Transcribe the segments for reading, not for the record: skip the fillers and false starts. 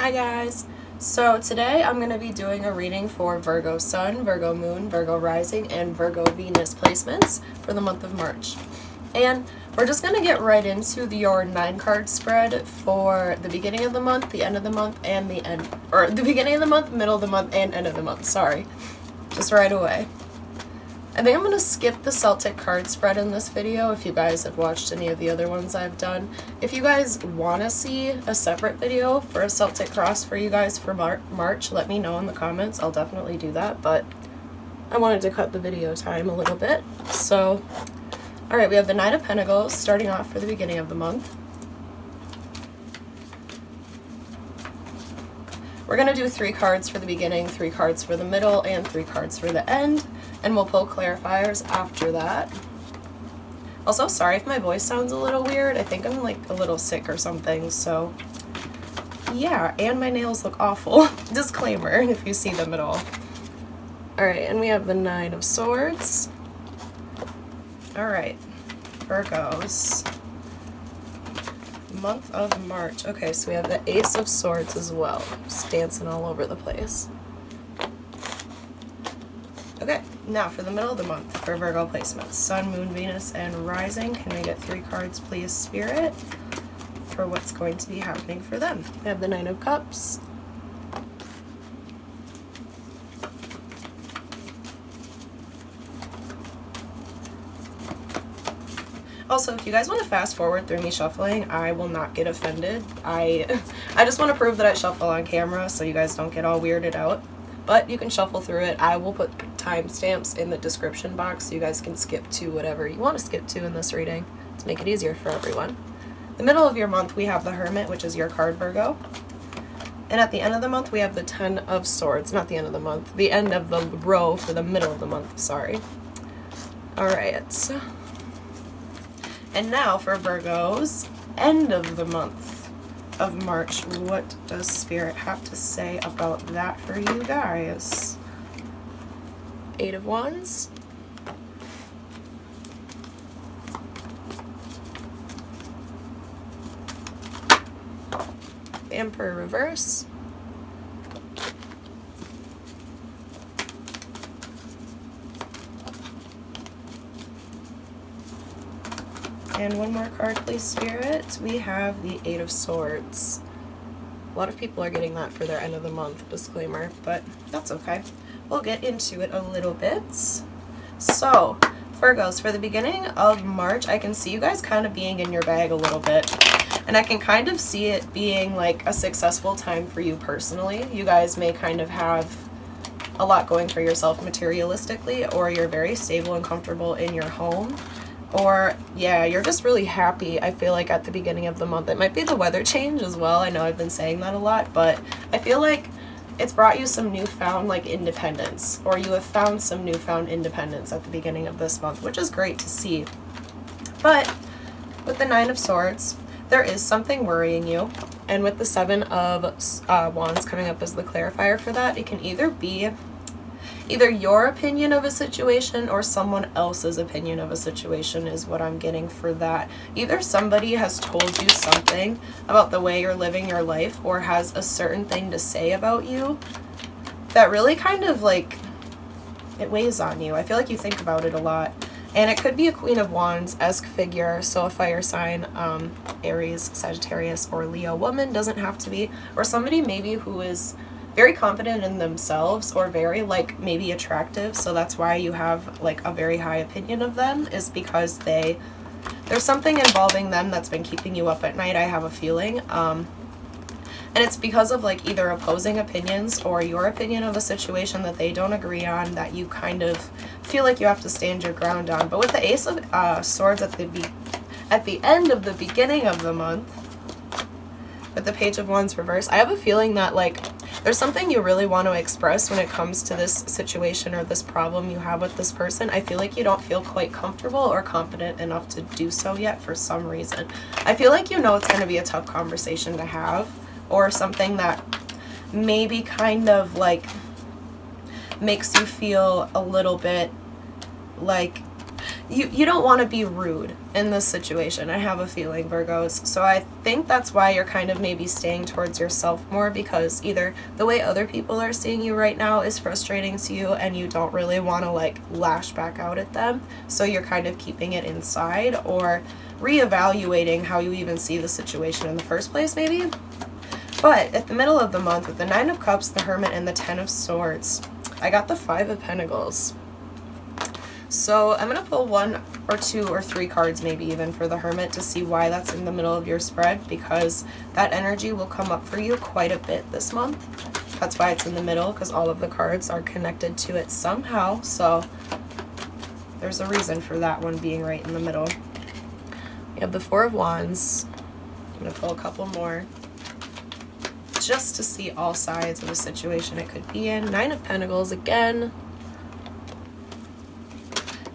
Hi guys! So today I'm going to be doing a reading for Virgo Sun, Virgo Moon, Virgo Rising, and Virgo Venus placements for the month of March. And we're just going to get right into your 9-card spread for the beginning of the month, the end of the month, and the end, or the beginning of the month, middle of the month, and end of the month, sorry. Just right away. I think I'm going to skip the Celtic card spread in this video if you guys have watched any of the other ones I've done. If you guys want to see a separate video for a Celtic Cross for you guys for March, let me know in the comments. I'll definitely do that, but I wanted to cut the video time a little bit. So, alright, we have the Nine of Pentacles starting off for the beginning of the month. We're going to do 3 cards for the beginning, 3 cards for the middle, and 3 cards for the end. And we'll pull clarifiers after that. Also, sorry if my voice sounds a little weird. I think I'm like a little sick or something, so yeah, and my nails look awful. Disclaimer if you see them at all. Alright, and we have the Nine of Swords. Alright, Virgos. Month of March. Okay, so we have the Ace of Swords as well. Just dancing all over the place. Okay, now for the middle of the month for Virgo placements. Sun, Moon, Venus, and Rising. Can we get 3 cards, please, Spirit, for what's going to be happening for them? We have the Nine of Cups. Also, if you guys want to fast forward through me shuffling, I will not get offended. I just want to prove that I shuffle on camera so you guys don't get all weirded out. But you can shuffle through it. I will put timestamps in the description box so you guys can skip to whatever you want to skip to in this reading to make it easier for everyone. The middle of your month, we have the Hermit, which is your card, Virgo. And at the end of the month, we have the Ten of Swords. Not the end of the month. The end of the row for the middle of the month, sorry. Alright. And now for Virgo's end of the month of March. What does Spirit have to say about that for you guys? 8 of Wands. Emperor reverse. And one more card, please, Spirit. We have the Eight of Swords. A lot of people are getting that for their end of the month, disclaimer, but that's okay. We'll get into it a little bit. So, Virgos, for the beginning of March, I can see you guys kind of being in your bag a little bit. And I can kind of see it being like a successful time for you personally. You guys may kind of have a lot going for yourself materialistically, or you're very stable and comfortable in your home. Or, yeah, you're just really happy, I feel like, at the beginning of the month. It might be the weather change as well. I know I've been saying that a lot, but I feel like it's brought you some newfound, like, independence. Or you have found some newfound independence at the beginning of this month, which is great to see. But with the Nine of Swords, there is something worrying you. And with the Seven of Wands coming up as the clarifier for that, it can either be your opinion of a situation or someone else's opinion of a situation is what I'm getting for that. Either somebody has told you something about the way you're living your life or has a certain thing to say about you that really kind of like, it weighs on you. I feel like you think about it a lot. And it could be a Queen of Wands-esque figure, so a fire sign, Aries, Sagittarius, or Leo woman, doesn't have to be, or somebody maybe who is very confident in themselves or very like maybe attractive, so that's why you have like a very high opinion of them, is because there's something involving them that's been keeping you up at night, I have a feeling. And it's because of like either opposing opinions or your opinion of a situation that they don't agree on that you kind of feel like you have to stand your ground on. But with the Ace of Swords at the end of the beginning of the month, with the Page of Wands reverse, I have a feeling that like there's something you really want to express when it comes to this situation or this problem you have with this person. I feel like you don't feel quite comfortable or confident enough to do so yet for some reason. I feel like you know it's going to be a tough conversation to have, or something that maybe kind of like makes you feel a little bit like you don't want to be rude in this situation, I have a feeling, Virgos. So I think that's why you're kind of maybe staying towards yourself more, because either the way other people are seeing you right now is frustrating to you and you don't really want to like lash back out at them, so you're kind of keeping it inside or reevaluating how you even see the situation in the first place maybe. But at the middle of the month, with the 9 of Cups, the Hermit, and the 10 of Swords, I got the 5 of Pentacles. So I'm going to pull 1 or 2 or 3 cards maybe even for the Hermit to see why that's in the middle of your spread, because that energy will come up for you quite a bit this month. That's why it's in the middle, because all of the cards are connected to it somehow. So there's a reason for that one being right in the middle. We have the 4 of Wands. I'm going to pull a couple more just to see all sides of the situation it could be in. 9 of Pentacles again.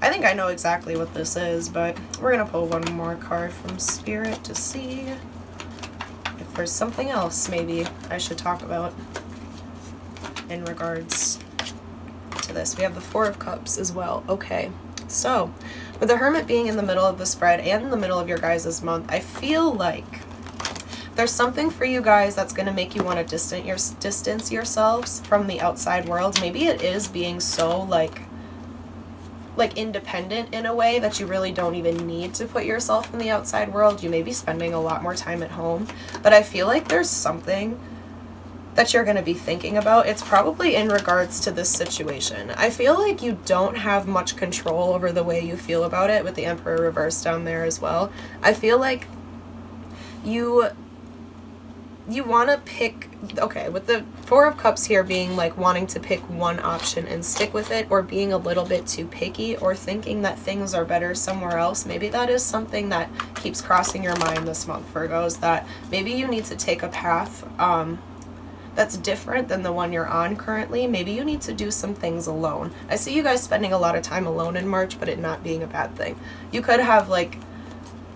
I think I know exactly what this is, but we're going to pull one more card from Spirit to see if there's something else maybe I should talk about in regards to this. We have the 4 of Cups as well. Okay, so with the Hermit being in the middle of the spread and in the middle of your guys' month, I feel like there's something for you guys that's going to make you want to distance yourselves from the outside world. Maybe it is being so like independent in a way that you really don't even need to put yourself in the outside world. You may be spending a lot more time at home, but I feel like there's something that you're going to be thinking about. It's probably in regards to this situation. I feel like you don't have much control over the way you feel about it, with the Emperor reversed down there as well. I feel like you want to pick, okay, with the 4 of Cups here being like wanting to pick one option and stick with it, or being a little bit too picky, or thinking that things are better somewhere else. Maybe that is something that keeps crossing your mind this month, Virgos, that maybe you need to take a path that's different than the one you're on currently. Maybe you need to do some things alone. I see you guys spending a lot of time alone in March, but it not being a bad thing. You could have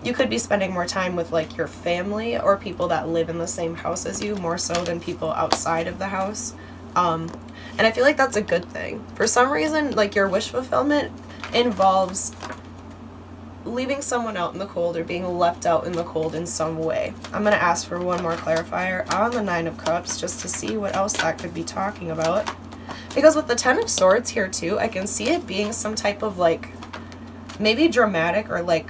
you could be spending more time with like your family or people that live in the same house as you, more so than people outside of the house. And I feel like that's a good thing. For some reason, like your wish fulfillment involves leaving someone out in the cold or being left out in the cold in some way. I'm going to ask for one more clarifier on the 9 of Cups just to see what else that could be talking about. Because with the 10 of Swords here too, I can see it being some type of like maybe dramatic or like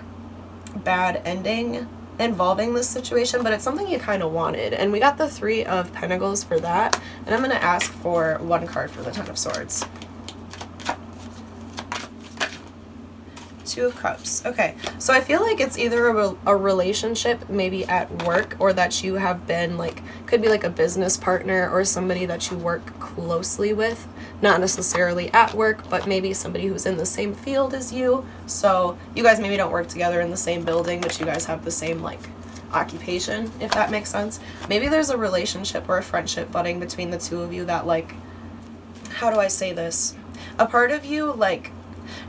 bad ending involving this situation, but it's something you kind of wanted. And we got the 3 of Pentacles for that, and I'm going to ask for one card for the 10 of Swords. 2 of Cups. Okay, so I feel like it's either a relationship maybe at work, or that you have been like, could be like a business partner or somebody that you work closely with, not necessarily at work, but maybe somebody who's in the same field as you. So you guys maybe don't work together in the same building, but you guys have the same like occupation, if that makes sense. Maybe there's a relationship or a friendship budding between the two of you that like, how do I say this? A part of you, like,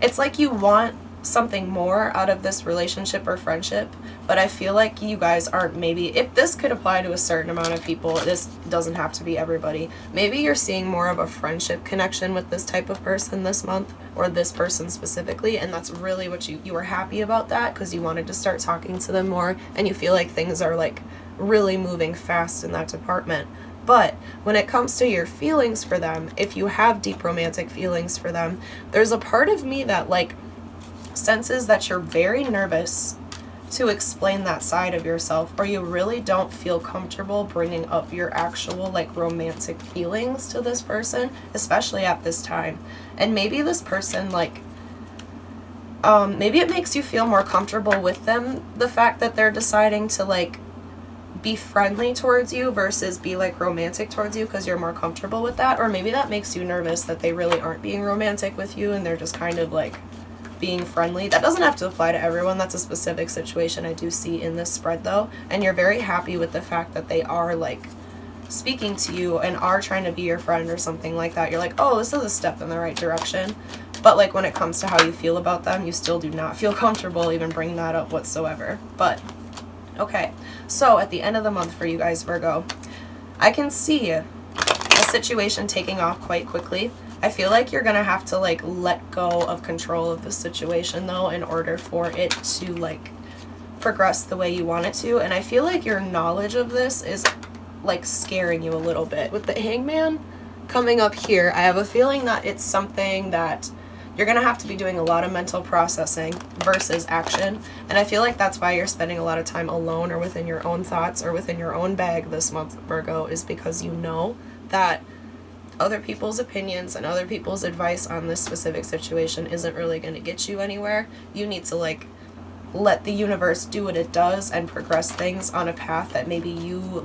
it's like you want something more out of this relationship or friendship, but I feel like you guys aren't, maybe, if this could apply to a certain amount of people, this doesn't have to be everybody. Maybe you're seeing more of a friendship connection with this type of person this month, or this person specifically, and that's really what you were happy about that because you wanted to start talking to them more, and you feel like things are like really moving fast in that department. But when it comes to your feelings for them, if you have deep romantic feelings for them, there's a part of me that like senses that you're very nervous to explain that side of yourself, or you really don't feel comfortable bringing up your actual like romantic feelings to this person, especially at this time. And maybe this person like maybe it makes you feel more comfortable with them, the fact that they're deciding to like be friendly towards you versus be like romantic towards you because you're more comfortable with that. Or maybe that makes you nervous that they really aren't being romantic with you and they're just kind of like being friendly. That doesn't have to apply to everyone. That's a specific situation I do see in this spread though. And you're very happy with the fact that they are like speaking to you and are trying to be your friend or something like that. You're like, oh, this is a step in the right direction. But like when it comes to how you feel about them, you still do not feel comfortable even bringing that up whatsoever. But okay, so at the end of the month for you guys, Virgo, I can see a situation taking off quite quickly. I feel like you're gonna have to like let go of control of the situation though in order for it to like progress the way you want it to. And I feel like your knowledge of this is like scaring you a little bit. With the Hangman coming up here, I have a feeling that it's something that you're going to have to be doing a lot of mental processing versus action. And I feel like that's why you're spending a lot of time alone or within your own thoughts or within your own bag this month, Virgo, is because you know that other people's opinions and other people's advice on this specific situation isn't really going to get you anywhere. You need to like let the universe do what it does and progress things on a path that maybe you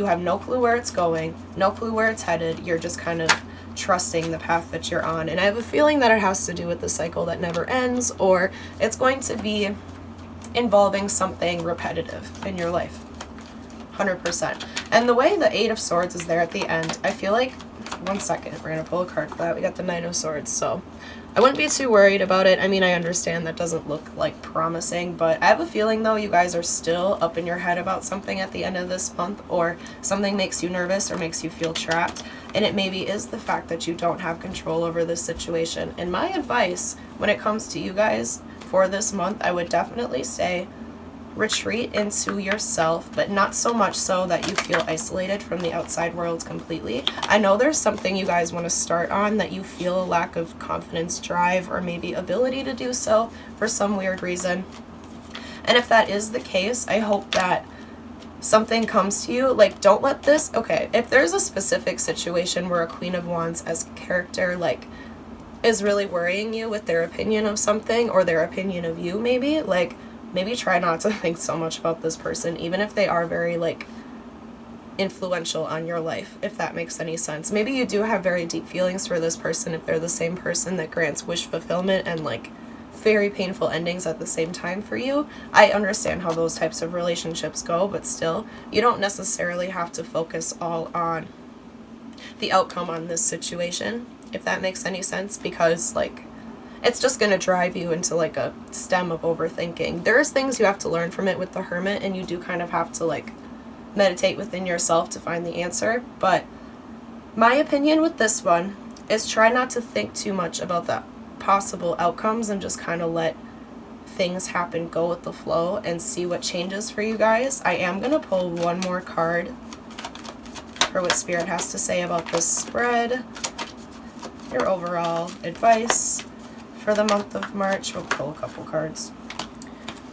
have no clue where it's going, no clue where it's headed. You're just kind of trusting the path that you're on. And I have a feeling that it has to do with the cycle that never ends, or it's going to be involving something repetitive in your life. 100%. And the way the Eight of Swords is there at the end, I feel like, one second, we're going to pull a card for that. We got the Nine of Swords, so I wouldn't be too worried about it. I mean, I understand that doesn't look like promising, but I have a feeling though you guys are still up in your head about something at the end of this month, or something makes you nervous or makes you feel trapped, and it maybe is the fact that you don't have control over this situation. And my advice when it comes to you guys for this month, I would definitely say retreat into yourself, but not so much so that you feel isolated from the outside world completely. I know there's something you guys want to start on that you feel a lack of confidence, drive, or maybe ability to do so for some weird reason. And if that is the case, I hope that something comes to you. Like, don't let this, okay, if there's a specific situation where a Queen of Wands as character, like, is really worrying you with their opinion of something, or their opinion of you maybe, like, maybe try not to think so much about this person, even if they are very, like, influential on your life, if that makes any sense. Maybe you do have very deep feelings for this person if they're the same person that grants wish fulfillment and, like, very painful endings at the same time for you. I understand how those types of relationships go, but still, you don't necessarily have to focus all on the outcome on this situation, if that makes any sense, because, like, it's just going to drive you into like a stem of overthinking. There's things you have to learn from it with the Hermit, and you do kind of have to like meditate within yourself to find the answer. But my opinion with this one is try not to think too much about the possible outcomes and just kind of let things happen, go with the flow, and see what changes for you guys. I am going to pull one more card for what Spirit has to say about this spread, your overall advice for the month of March. We'll pull a couple cards.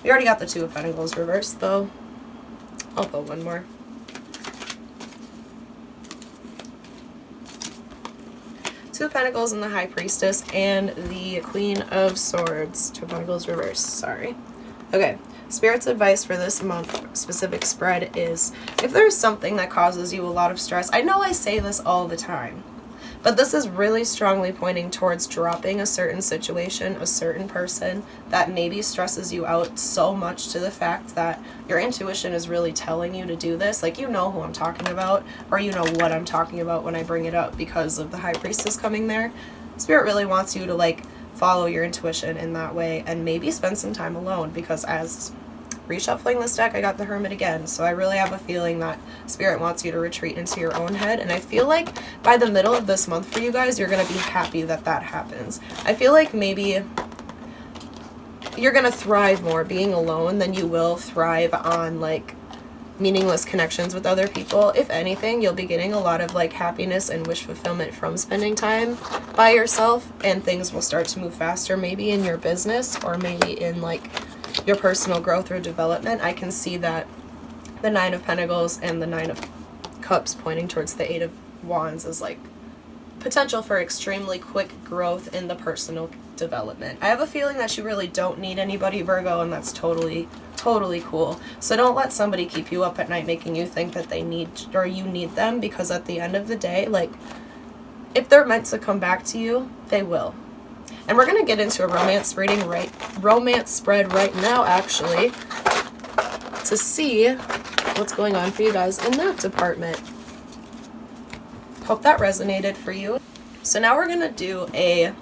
We already got the Two of Pentacles reversed though. I'll pull one more. Two of Pentacles and the High Priestess and the Queen of Swords. Two of Pentacles reversed, sorry. Okay, Spirit's advice for this month specific spread is, if there's something that causes you a lot of stress, I know I say this all the time, but this is really strongly pointing towards dropping a certain situation, a certain person that maybe stresses you out so much to the fact that your intuition is really telling you to do this. Like, you know who I'm talking about, or you know what I'm talking about when I bring it up because of the High Priestess coming there. Spirit really wants you to like follow your intuition in that way and maybe spend some time alone, because as reshuffling this deck, I got the Hermit again, so I really have a feeling that Spirit wants you to retreat into your own head, and I feel like by the middle of this month for you guys, you're going to be happy that that happens. I feel like maybe you're going to thrive more being alone than you will thrive on, like, meaningless connections with other people. If anything, you'll be getting a lot of, like, happiness and wish fulfillment from spending time by yourself, and things will start to move faster, maybe in your business, or maybe in, like, your personal growth or development. I can see that the Nine of Pentacles and the Nine of Cups pointing towards the Eight of Wands is like potential for extremely quick growth in the personal development. I have a feeling that you really don't need anybody, Virgo, and that's totally cool. So don't let somebody keep you up at night making you think that they need, or you need them, because at the end of the day, like, if they're meant to come back to you, they will. And we're going to get into a romance spread right now, actually, to see what's going on for you guys in that department. Hope that resonated for you. So now we're going to do a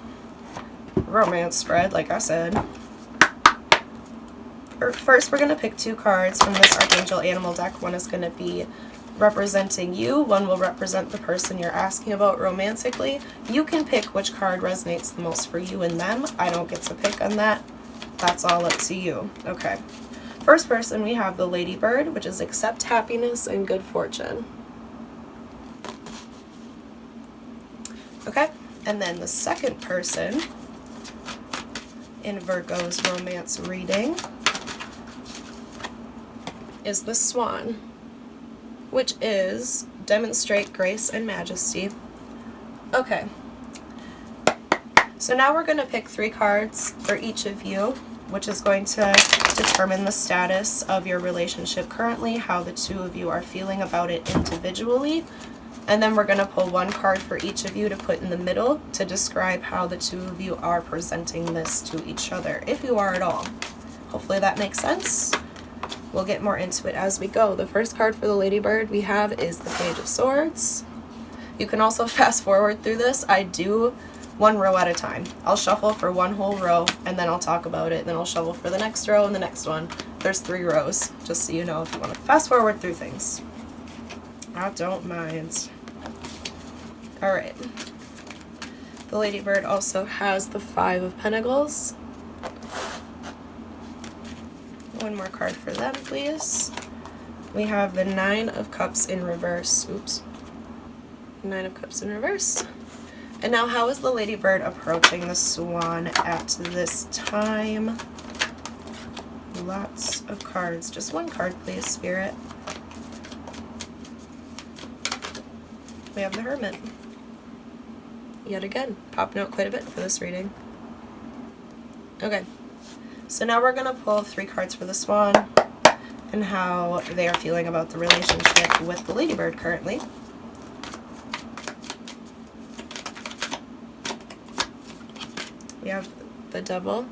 romance spread, like I said. First, we're going to pick two cards from this Archangel Animal deck. One is going to be representing you. One will represent the person you're asking about romantically. You can pick which card resonates the most for you and them. I don't get to pick on that. That's all up to you. Okay. First person, we have the Ladybird, which is accept happiness and good fortune. Okay. And then the second person in Virgo's romance reading is the Swan, which is demonstrate grace and majesty. Okay. So now we're going to pick 3 cards for each of you, which is going to determine the status of your relationship currently, how the two of you are feeling about it individually. And then we're going to pull 1 card for each of you to put in the middle to describe how the two of you are presenting this to each other, if you are at all. Hopefully that makes sense. We'll get more into it as we go. The first card for the Ladybird we have is the Page of Swords. You can also fast forward through this. I do 1 row at a time. I'll shuffle for 1 whole row and then I'll talk about it. Then I'll shuffle for the next row and the next one. There's 3 rows, just so you know if you want to fast forward through things. I don't mind. Alright. The Ladybird also has the 5 of Pentacles. 1 more card for them, please. We have the 9 of Cups in reverse. Oops. 9 of Cups in reverse. And now, how is the Ladybird approaching the Swan at this time? Lots of cards. Just 1 card, please, Spirit. We have the Hermit. Yet again, popping out quite a bit for this reading. Okay. So now we're going to pull 3 cards for the Swan and how they are feeling about the relationship with the Ladybird currently. We have the Devil.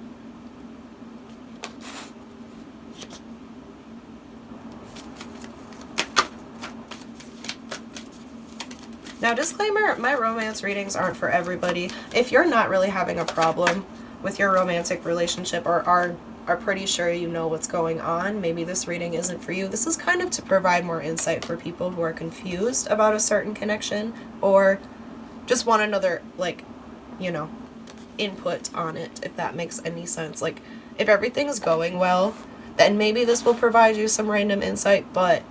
Now, disclaimer, my romance readings aren't for everybody. If you're not really having a problem with your romantic relationship or are pretty sure you know what's going on, maybe this reading isn't for you. This is kind of to provide more insight for people who are confused about a certain connection or just want another, like, you know, input on it, if that makes any sense. Like, if everything's going well, then maybe this will provide you some random insight, but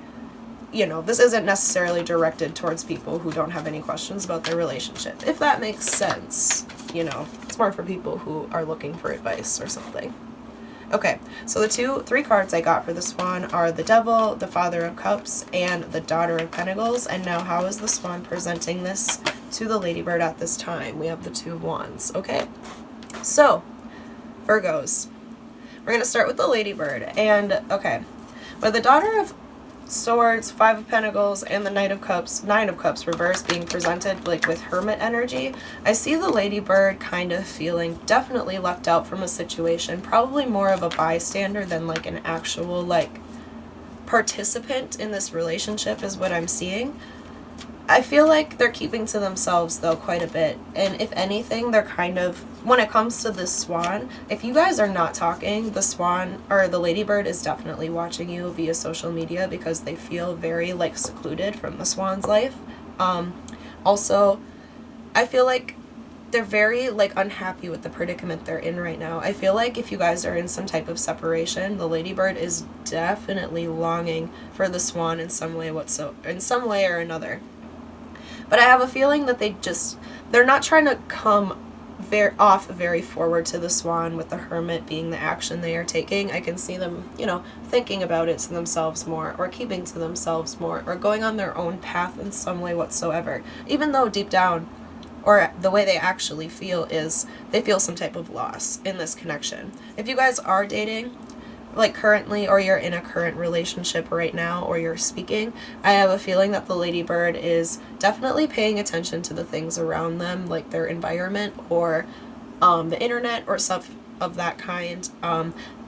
you know, this isn't necessarily directed towards people who don't have any questions about their relationship. If that makes sense, you know, it's more for people who are looking for advice or something. Okay, so the 3 cards I got for the Swan are the Devil, the Father of Cups, and the Daughter of Pentacles. And now, how is the Swan presenting this to the Ladybird at this time? We have the 2 of Wands. Okay, so Virgos, we're going to start with the Ladybird. And, okay, with the Daughter of Swords, 5 of Pentacles, and the 9 of Cups reverse being presented like with Hermit energy, I see the Ladybird kind of feeling definitely left out from a situation, probably more of a bystander than like an actual like participant in this relationship is what I'm seeing. I feel like they're keeping to themselves though quite a bit, and if anything, they're kind of, when it comes to this Swan, if you guys are not talking, the Swan or the Ladybird is definitely watching you via social media because they feel very like secluded from the Swan's life. Also, I feel like they're very like unhappy with the predicament they're in right now. I feel like if you guys are in some type of separation, the Ladybird is definitely longing for the Swan in some way or another. But I have a feeling that they're not trying to come very forward to the Swan, with the Hermit being the action they are taking. I can see them, you know, thinking about it to themselves more, or keeping to themselves more, or going on their own path in some way whatsoever. Even though deep down, or the way they actually feel is, they feel some type of loss in this connection. If you guys are dating, like currently, or you're in a current relationship right now, or you're speaking, I have a feeling that the Ladybird is definitely paying attention to the things around them, like their environment or the internet or stuff of that kind.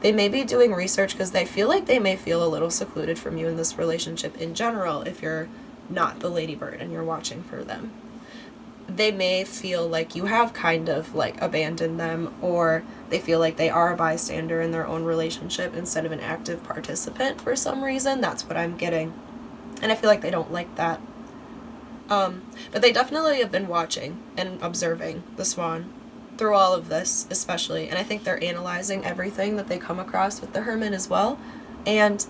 They may be doing research because they feel like they may feel a little secluded from you in this relationship in general if you're not the Ladybird and you're watching for them. They may feel like you have kind of like abandoned them, or they feel like they are a bystander in their own relationship instead of an active participant for some reason. That's what I'm getting. And I feel like they don't like that. But they definitely have been watching and observing the Swan through all of this, especially. And I think they're analyzing everything that they come across with the Hermit as well. And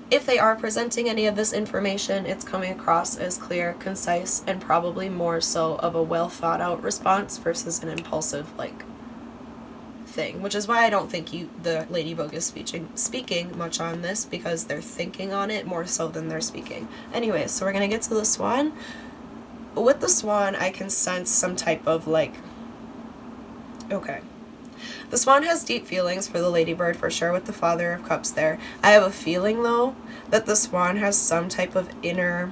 if they are presenting any of this information, it's coming across as clear, concise, and probably more so of a well thought out response versus an impulsive, like, thing. Which is why I don't think the Ladybug is speaking much on this, because they're thinking on it more so than they're speaking. Anyway, so we're gonna get to the Swan. With the Swan, I can sense some type of, like, okay. The Swan has deep feelings for the Ladybird, for sure, with the Father of Cups there. I have a feeling, though, that the Swan has some type of inner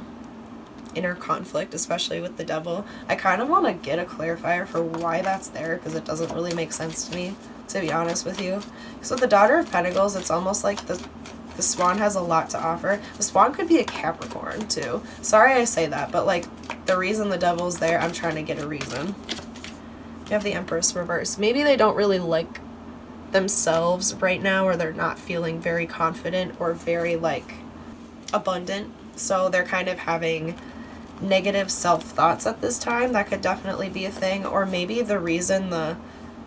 conflict, especially with the Devil. I kind of want to get a clarifier for why that's there, because it doesn't really make sense to me, to be honest with you. Because with the Daughter of Pentacles, it's almost like the Swan has a lot to offer. The Swan could be a Capricorn, too. Sorry I say that, but, like, the reason the Devil's there, I'm trying to get a reason. You have the Empress reverse. Maybe they don't really like themselves right now, or they're not feeling very confident or very, like, abundant. So they're kind of having negative self-thoughts at this time. That could definitely be a thing. Or maybe the reason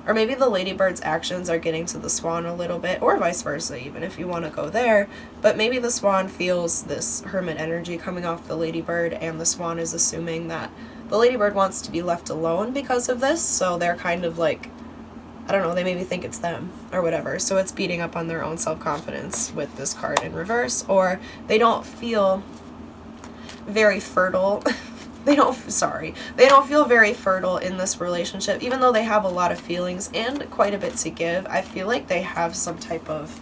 or maybe the Ladybird's actions are getting to the Swan a little bit, or vice versa, even if you want to go there. But maybe the Swan feels this Hermit energy coming off the Ladybird, and the Swan is assuming that the Ladybird wants to be left alone because of this, so they're kind of like, I don't know, they maybe think it's them or whatever. So it's beating up on their own self-confidence with this card in reverse, or they don't feel very fertile. They don't feel very fertile in this relationship, even though they have a lot of feelings and quite a bit to give. I feel like they have some type of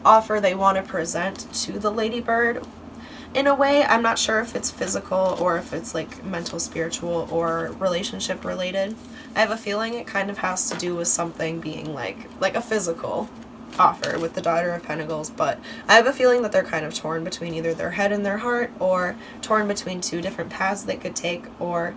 offer they want to present to the Ladybird. In a way, I'm not sure if it's physical or if it's like mental, spiritual, or relationship related. I have a feeling it kind of has to do with something being like a physical offer with the Daughter of Pentacles, but I have a feeling that they're kind of torn between either their head and their heart, or torn between two different paths they could take, or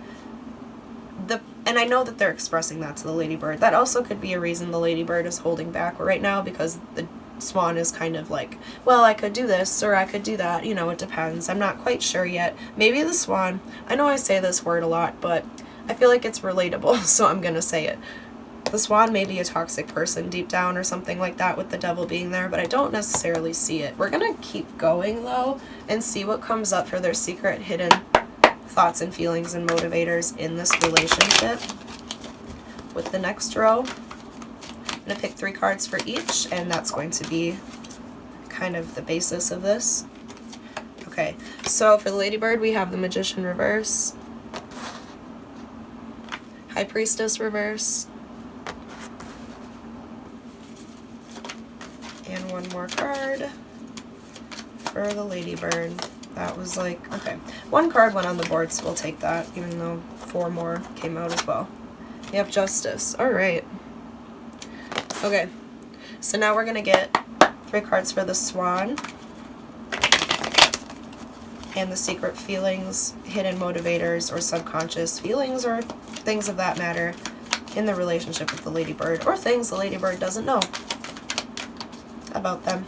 and I know that they're expressing that to the Ladybird. That also could be a reason the Ladybird is holding back right now, because the Swan is kind of like, well, I could do this or I could do that, you know, it depends. I'm not quite sure yet. Maybe the Swan, I know I say this word a lot, but I feel like it's relatable, so I'm gonna say it. The Swan may be a toxic person deep down or something like that, with the Devil being there, but I don't necessarily see it. We're gonna keep going though and see what comes up for their secret hidden thoughts and feelings and motivators in this relationship with the next row. I'm going to pick 3 cards for each, and that's going to be kind of the basis of this. Okay, so for the Ladybird, we have the Magician reverse, High Priestess reverse, and one more card for the Ladybird. That was like, okay, 1 card went on the board, so we'll take that, even though 4 more came out as well. You have Justice. All right. Okay, so now we're going to get 3 cards for the Swan and the secret feelings, hidden motivators, or subconscious feelings, or things of that matter in the relationship with the Ladybird, or things the Ladybird doesn't know about them.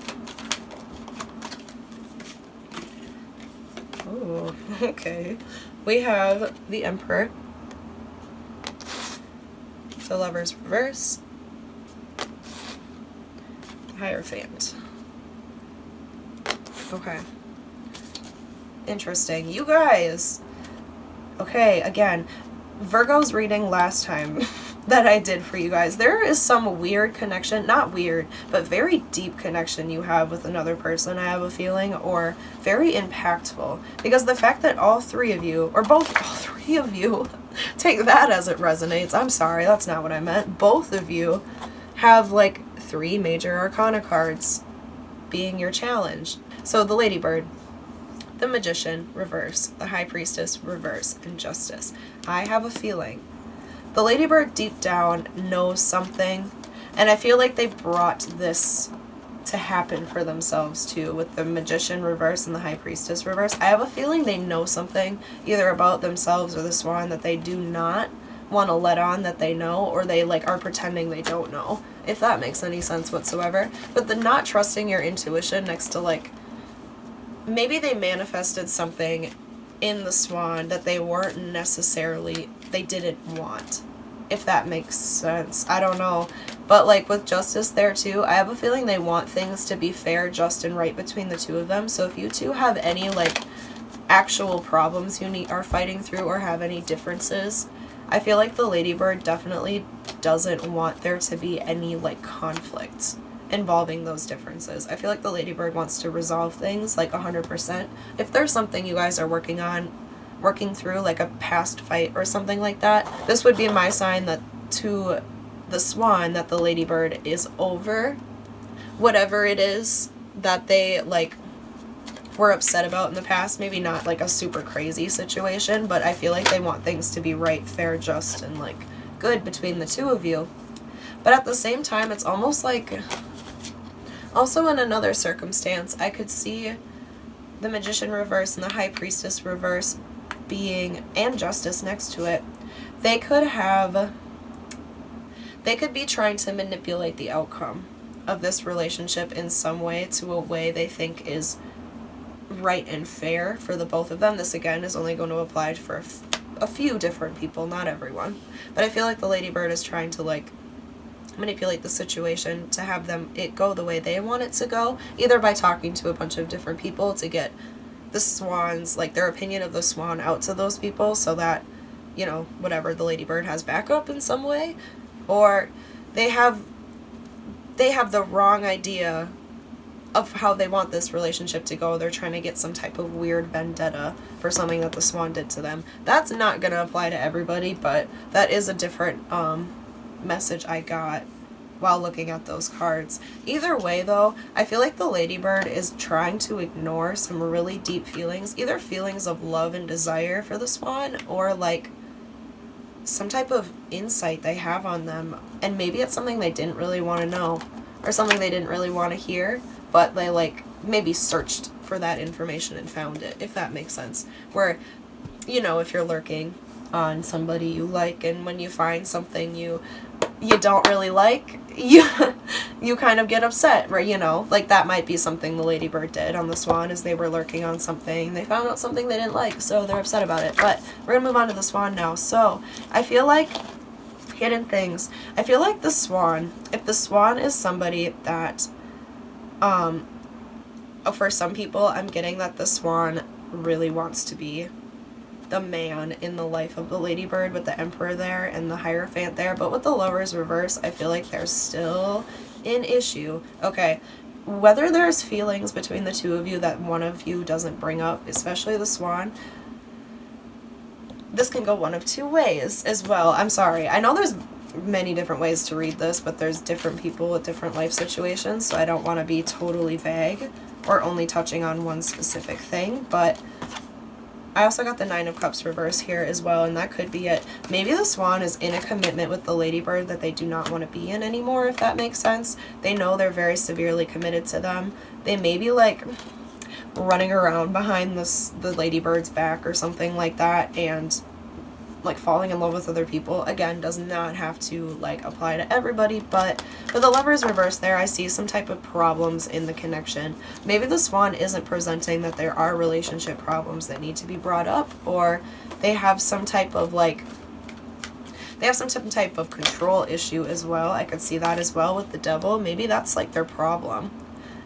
Ooh, okay. We have the Emperor, the Lover's reverse, Hierophant. Okay. Interesting. You guys. Okay, again, Virgo's reading last time that I did for you guys. There is some weird connection, not weird, but very deep connection you have with another person, I have a feeling, or very impactful. Because the fact that all 3 of you, or all 3 of you, take that as it resonates. I'm sorry, that's not what I meant. Both of you have like 3 major arcana cards being your challenge. So the Ladybird, the Magician reverse, the High Priestess reverse, and Justice. I have a feeling the Ladybird deep down knows something, and I feel like they brought this to happen for themselves too, with the Magician reverse and the High Priestess reverse. I have a feeling they know something either about themselves or the Swan that they do not want to let on that they know, or they like are pretending they don't know, if that makes any sense whatsoever. But the not trusting your intuition next to like maybe they manifested something in the Swan that they weren't necessarily, they didn't want, if that makes sense. I don't know. But like with Justice there too, I have a feeling they want things to be fair, just, and right between the two of them. So if you two have any like actual problems you are fighting through, or have any differences, I feel like the Ladybird definitely doesn't want there to be any like conflict involving those differences. I feel like the Ladybird wants to resolve things like 100%. If there's something you guys are working through, like a past fight or something like that, this would be my sign that to the Swan that the Ladybird is over whatever it is that they like were upset about in the past. Maybe not like a super crazy situation, but I feel like they want things to be right, fair, just, and like good between the two of you. But at the same time, it's almost like, also in another circumstance, I could see the Magician reverse and the High Priestess reverse being, and Justice next to it. They could be trying to manipulate the outcome of this relationship in some way, to a way they think is right and fair for the both of them. This again is only going to apply for a few different people, not everyone. But I feel like the Ladybird is trying to like manipulate the situation to have it go the way they want it to go, either by talking to a bunch of different people to get the Swans, like their opinion of the Swan, out to those people, so that, you know, whatever, the Ladybird has backup in some way, or they have the wrong idea of how they want this relationship to go. They're trying to get some type of weird vendetta for something that the Swan did to them. That's not going to apply to everybody, but that is a different message I got while looking at those cards. Either way though, I feel like the Ladybird is trying to ignore some really deep feelings, either feelings of love and desire for the Swan, or like some type of insight they have on them, and maybe it's something they didn't really want to know, or something they didn't really want to hear, but they like maybe searched for that information and found it, if that makes sense. Where, you know, if you're lurking on somebody you like, and when you find something you don't really like, you kind of get upset, right? You know, like that might be something the Ladybird did on the Swan, is they were lurking on something, they found out something they didn't like, so they're upset about it. But we're gonna move on to the Swan now. So I feel like hidden things, I feel like the Swan, if the Swan is somebody that for some people, I'm getting that the Swan really wants to be the man in the life of the Ladybird, with the Emperor there and the Hierophant there. But with the Lovers reverse, I feel like there's still an issue. Okay, whether there's feelings between the two of you that one of you doesn't bring up, especially the Swan, this can go one of two ways as well. I'm sorry, I know there's many different ways to read this, but there's different people with different life situations, so I don't want to be totally vague or only touching on one specific thing. But I also got the Nine of Cups reverse here as well, and that could be it. Maybe the Swan is in a commitment with the Ladybird that they do not want to be in anymore, if that makes sense. They know they're very severely committed to them. They may be like running around behind the Ladybird's back or something like that, and like falling in love with other people. Again, does not have to like apply to everybody, but for the Lovers reverse there, I see some type of problems in the connection. Maybe the Swan isn't presenting that there are relationship problems that need to be brought up, or they have some type of like, they have some type of control issue as well. I could see that as well with the Devil. Maybe that's like their problem,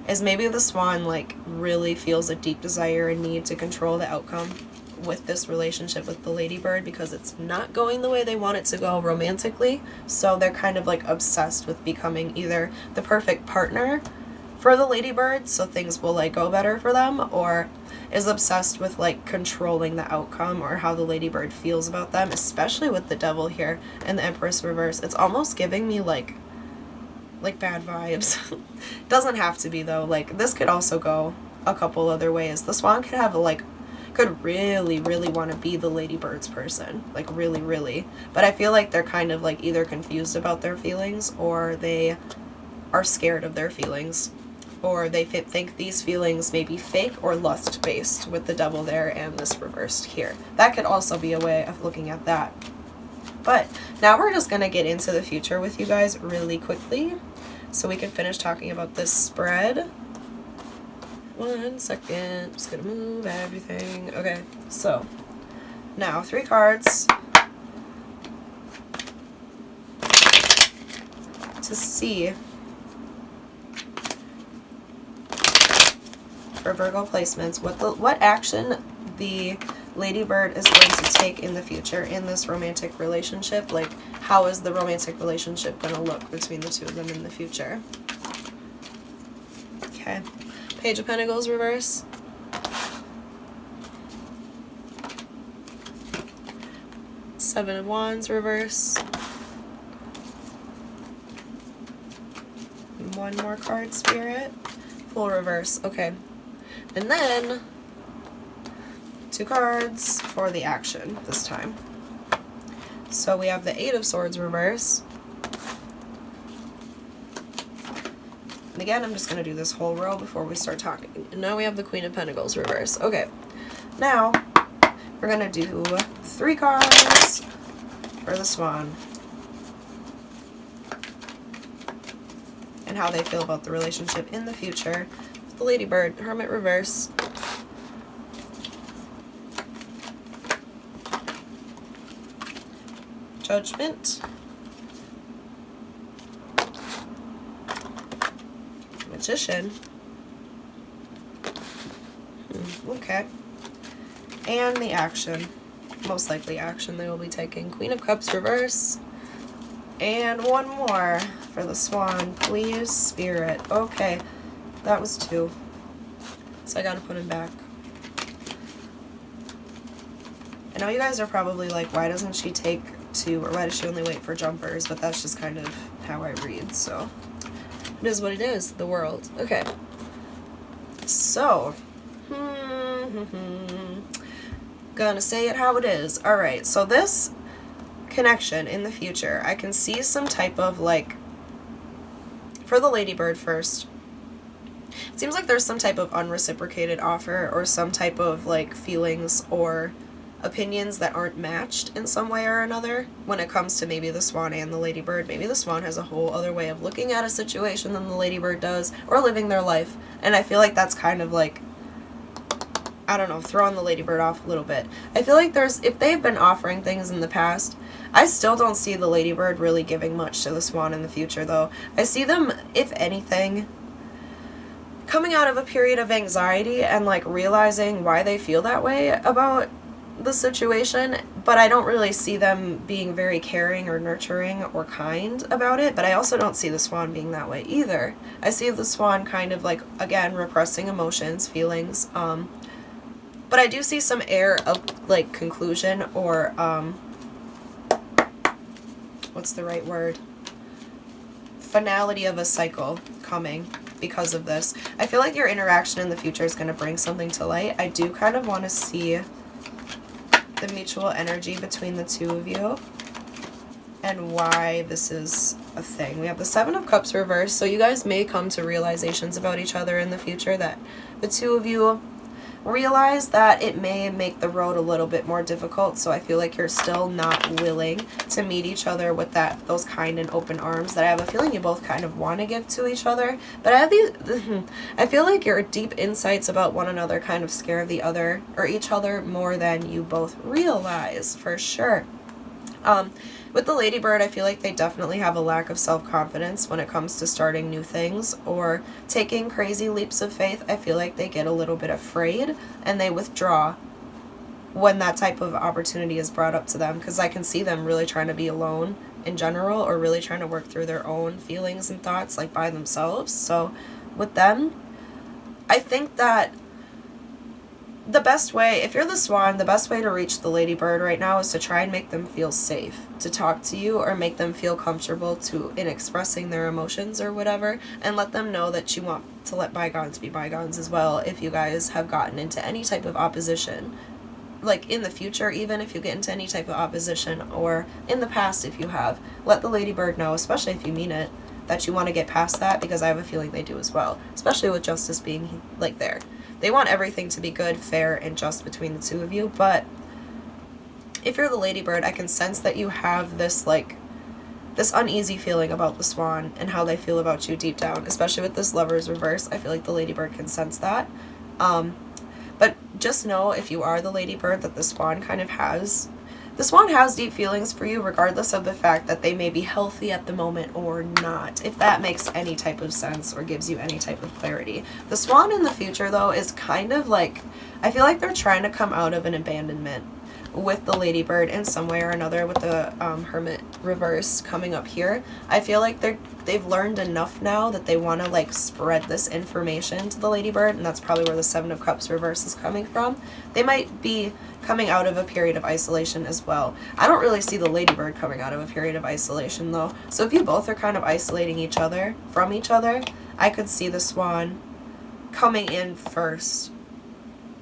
is maybe the Swan like really feels a deep desire and need to control the outcome with this relationship with the Ladybird, because it's not going the way they want it to go romantically. So they're kind of like obsessed with becoming either the perfect partner for the Ladybird so things will like go better for them, or is obsessed with like controlling the outcome or how the Ladybird feels about them, especially with the Devil here and the Empress reverse. It's almost giving me like bad vibes. Doesn't have to be though. Like this could also go a couple other ways. The Swan could have could really want to be the Ladybird's person, like really, but I feel like they're kind of like either confused about their feelings, or they are scared of their feelings, or they think these feelings may be fake or lust based with the Devil there and this reversed here. That could also be a way of looking at that. But now we're just going to get into the future with you guys really quickly so we can finish talking about this spread. 1 second. Just gonna move everything. Okay, so now 3 cards to see for Virgo placements what action the Ladybird is going to take in the future in this romantic relationship. Like, how is the romantic relationship going to look between the two of them in the future? Okay. Page of Pentacles reverse. Seven of Wands reverse. One more card, Spirit. Full reverse. Okay. And then 2 cards for the action this time. So we have the 8 of Swords reverse. And again, I'm just going to do this whole row before we start talking. And now we have the Queen of Pentacles reverse. Okay. Now, we're going to do 3 cards for the Swan. And how they feel about the relationship in the future. The Ladybird, Hermit reverse. Judgment. Magician. Okay. And the action. Most likely action they will be taking. Queen of Cups reverse. And one more for the Swan. Please, Spirit. Okay. That was 2. So I gotta put him back. I know you guys are probably like, why doesn't she take 2, or why does she only wait for jumpers? But that's just kind of how I read, so it is what it is, the world. Okay. So, gonna say it how it is. Alright, so this connection in the future, I can see some type of, like, for the Ladybird first, it seems like there's some type of unreciprocated offer or some type of, like, feelings or opinions that aren't matched in some way or another when it comes to maybe the Swan and the Ladybird. Maybe the Swan has a whole other way of looking at a situation than the Ladybird does, or living their life. And I feel like that's kind of like, I don't know, throwing the Ladybird off a little bit. I feel like if they've been offering things in the past, I still don't see the Ladybird really giving much to the Swan in the future, though. I see them, if anything, coming out of a period of anxiety and, like, realizing why they feel that way about the situation, but I don't really see them being very caring or nurturing or kind about it. But I also don't see the Swan being that way either. I see the Swan kind of, like, again, repressing emotions, feelings, but I do see some air of, like, conclusion or what's the right word, finality of a cycle coming because of this. I feel like your interaction in the future is going to bring something to light. I do kind of want to see the mutual energy between the two of you and why this is a thing. We have the Seven of Cups reversed, so you guys may come to realizations about each other in the future that the two of you realize that it may make the road a little bit more difficult. So I feel like you're still not willing to meet each other with those kind and open arms that I have a feeling you both kind of want to give to each other. But I feel like your deep insights about one another kind of scare the other or each other more than you both realize, for sure. With the Ladybird, I feel like they definitely have a lack of self-confidence when it comes to starting new things or taking crazy leaps of faith. I feel like they get a little bit afraid and they withdraw when that type of opportunity is brought up to them, because I can see them really trying to be alone in general or really trying to work through their own feelings and thoughts, like, by themselves. So with them, I think that the best way, if you're the Swan, the best way to reach the Ladybird right now is to try and make them feel safe to talk to you or make them feel comfortable in expressing their emotions or whatever, and let them know that you want to let bygones be bygones as well if you guys have gotten into any type of opposition. Like, in the future, even if you get into any type of opposition, or in the past if you have, let the Ladybird know, especially if you mean it, that you want to get past that, because I have a feeling they do as well, especially with justice being, like, there. They want everything to be good, fair, and just between the two of you, but if you're the Ladybird, I can sense that you have this, like, this uneasy feeling about the Swan and how they feel about you deep down, especially with this Lover's reverse. I feel like the Ladybird can sense that. But just know, if you are the ladybird, that the swan kind of has, the swan has deep feelings for you, regardless of the fact that they may be healthy at the moment or not, if that makes any type of sense or gives you any type of clarity. The swan in the future, though, is kind of like, I feel like they're trying to come out of an abandonment with the ladybird in some way or another, with the hermit reverse coming up here. I feel like they've learned enough now that they want to like spread this information to the ladybird, and that's probably where the Seven of Cups reverse is coming from. They might be coming out of a period of isolation as well. I don't really see the ladybird coming out of a period of isolation though, so if you both are kind of isolating each other from each other, I could see the swan coming in first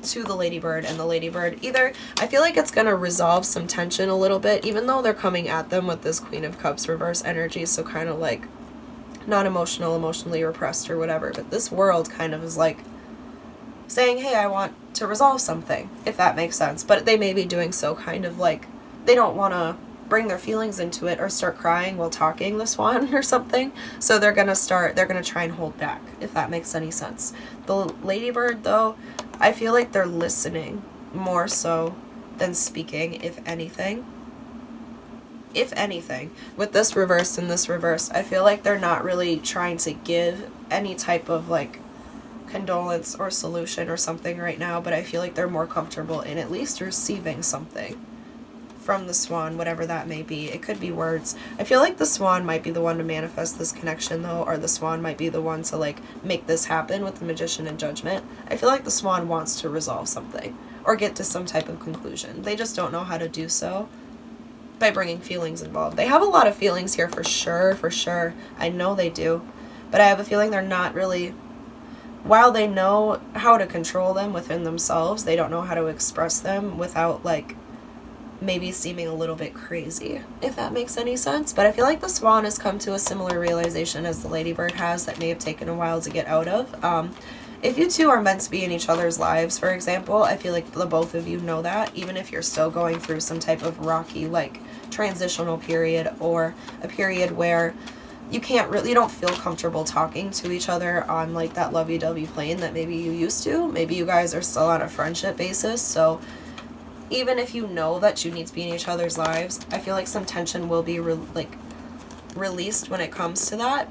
to the ladybird, and the ladybird either, I feel like it's going to resolve some tension a little bit, even though they're coming at them with this Queen of Cups reverse energy, so kind of like not emotional, emotionally repressed or whatever, but this world kind of is like saying, hey, I want to resolve something, if that makes sense, but they may be doing so kind of like they don't want to bring their feelings into it or start crying while talking, the swan, or something, so they're going to try and hold back, if that makes any sense. The ladybird, though, I feel like they're listening more so than speaking, if anything. If anything, with this reverse and this reverse, I feel like they're not really trying to give any type of like condolence or solution or something right now, but I feel like they're more comfortable in at least receiving something from the swan, whatever that may be. It could be words. I feel like the swan might be the one to manifest this connection though, or the swan might be the one to like make this happen with the Magician and Judgment. I feel like the swan wants to resolve something or get to some type of conclusion. They just don't know how to do so by bringing feelings involved. They have a lot of feelings here for sure. I know they do, but I have a feeling they're not really, while they know how to control them within themselves, they don't know how to express them without like maybe seeming a little bit crazy, if that makes any sense. But I feel like the swan has come to a similar realization as the ladybird has, that may have taken a while to get out of. If you two are meant to be in each other's lives, for example, I feel like the both of you know that, even if you're still going through some type of rocky like transitional period, or a period where you don't feel comfortable talking to each other on like that lovey-dovey plane that maybe you used to. Maybe you guys are still on a friendship basis, so even if you know that you need to be in each other's lives, I feel like some tension will be released when it comes to that.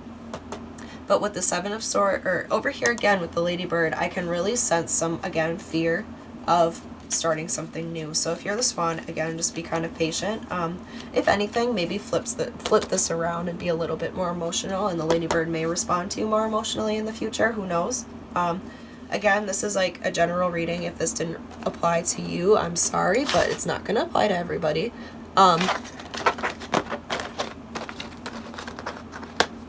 But with the Seven of Swords, or over here again with the ladybird, I can really sense some, again, fear of starting something new. So if you're the swan, again, just be kind of patient. If anything, maybe flip this around and be a little bit more emotional, and the ladybird may respond to you more emotionally in the future. Who knows? Again, this is like a general reading. If this didn't apply to you, I'm sorry, but it's not going to apply to everybody.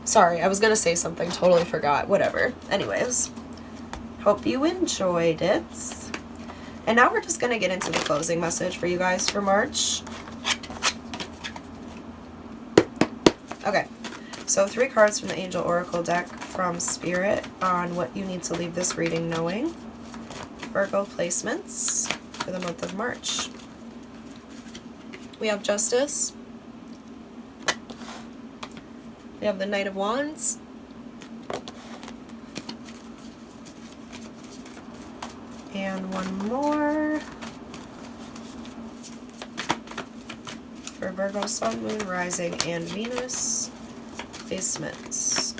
Sorry, I was going to say something, totally forgot. Whatever. Anyways, hope you enjoyed it. And now we're just going to get into the closing message for you guys for March. Okay. So 3 cards from the Angel Oracle deck from Spirit on what you need to leave this reading knowing. Virgo placements for the month of March. We have Justice. We have the Knight of Wands. And one more for Virgo Sun, Moon, Rising, and Venus. Basements.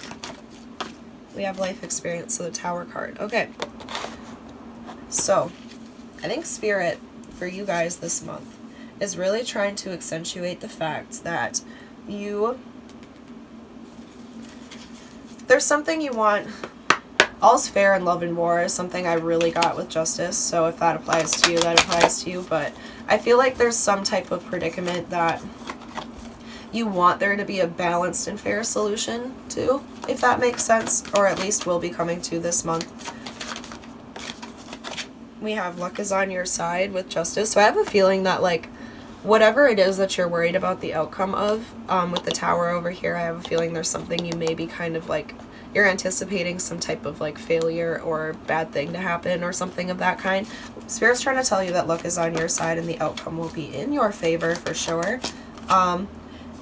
We have life experience, so the Tower card. Okay. So, I think Spirit, for you guys this month, is really trying to accentuate the fact that there's something you want. All's fair in love and war is something I really got with Justice, so if that applies to you, that applies to you, but I feel like there's some type of predicament that you want there to be a balanced and fair solution to, if that makes sense, or at least will be coming to this month. We have luck is on your side with Justice, so I have a feeling that like whatever it is that you're worried about the outcome of, with the Tower over here, I have a feeling there's something you may be kind of like, you're anticipating some type of like failure or bad thing to happen or something of that kind. Spirit's trying to tell you that luck is on your side and the outcome will be in your favor for sure.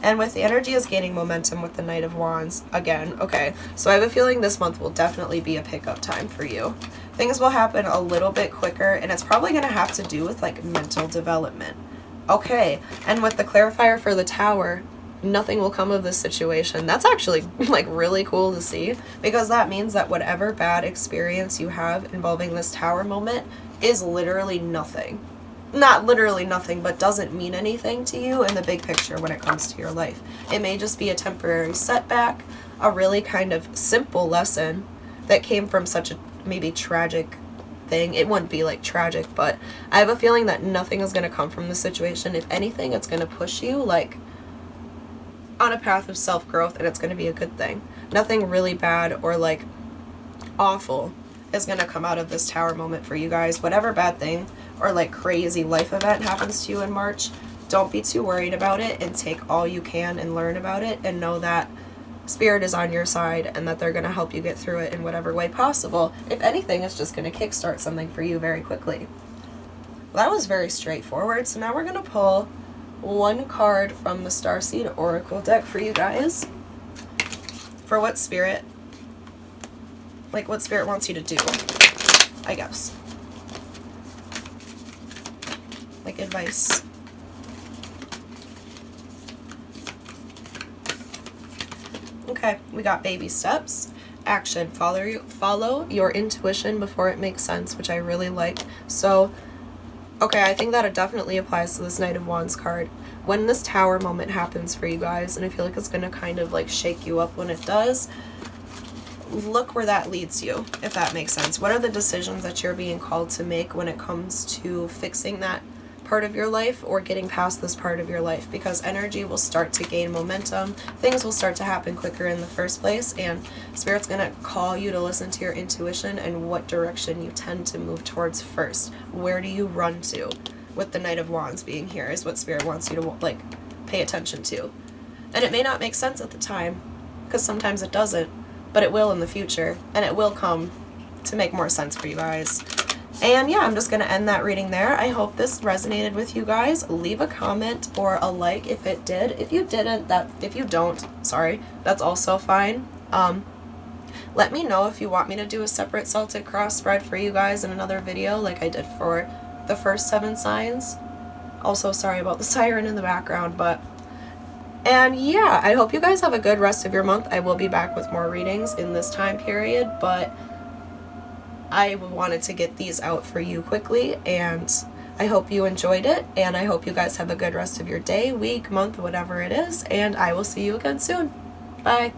And with the energy is gaining momentum with the Knight of Wands again. Okay, so I have a feeling this month will definitely be a pickup time for you. things will happen a little bit quicker, and it's probably going to have to do with like mental development. Okay, and with the clarifier for the Tower, nothing will come of this situation. That's actually like really cool to see, because that means that whatever bad experience you have involving this Tower moment is literally nothing. Not literally nothing, but doesn't mean anything to you in the big picture when it comes to your life. It may just be a temporary setback, a really kind of simple lesson that came from such a maybe tragic thing. It wouldn't be like tragic, but I have a feeling that nothing is going to come from this situation. If anything, it's going to push you like on a path of self-growth, and it's going to be a good thing. Nothing really bad or like awful is going to come out of this Tower moment for you guys. Whatever bad thing or like crazy life event happens to you in March, don't be too worried about it, and take all you can and learn about it, and know that Spirit is on your side and that they're going to help you get through it in whatever way possible. If anything, it's just going to kickstart something for you very quickly. Well, that was very straightforward. So now we're going to pull one card from the Starseed Oracle deck for you guys for what Spirit wants you to do, I guess. Like advice. Okay, we got baby steps, action, follow your intuition before it makes sense, which I really like. So, okay, I think that it definitely applies to this Knight of Wands card. When this Tower moment happens for you guys, and I feel like it's going to kind of like shake you up when it does, look where that leads you, if that makes sense. What are the decisions that you're being called to make when it comes to fixing that part of your life or getting past this part of your life? Because energy will start to gain momentum, things will start to happen quicker in the first place, and Spirit's gonna call you to listen to your intuition and what direction you tend to move towards first. Where do you run to? With the Knight of Wands being here is what Spirit wants you to like pay attention to. And it may not make sense at the time, because sometimes it doesn't, but it will in the future, and it will come to make more sense for you guys. And yeah, I'm just going to end that reading there. I hope this resonated with you guys. Leave a comment or a like if it did. If you didn't, sorry, that's also fine. Let me know if you want me to do a separate Celtic Cross spread for you guys in another video like I did for the first 7 signs. Also, sorry about the siren in the background, and yeah, I hope you guys have a good rest of your month. I will be back with more readings in this time period, but I wanted to get these out for you quickly, and I hope you enjoyed it, and I hope you guys have a good rest of your day, week, month, whatever it is, and I will see you again soon. Bye.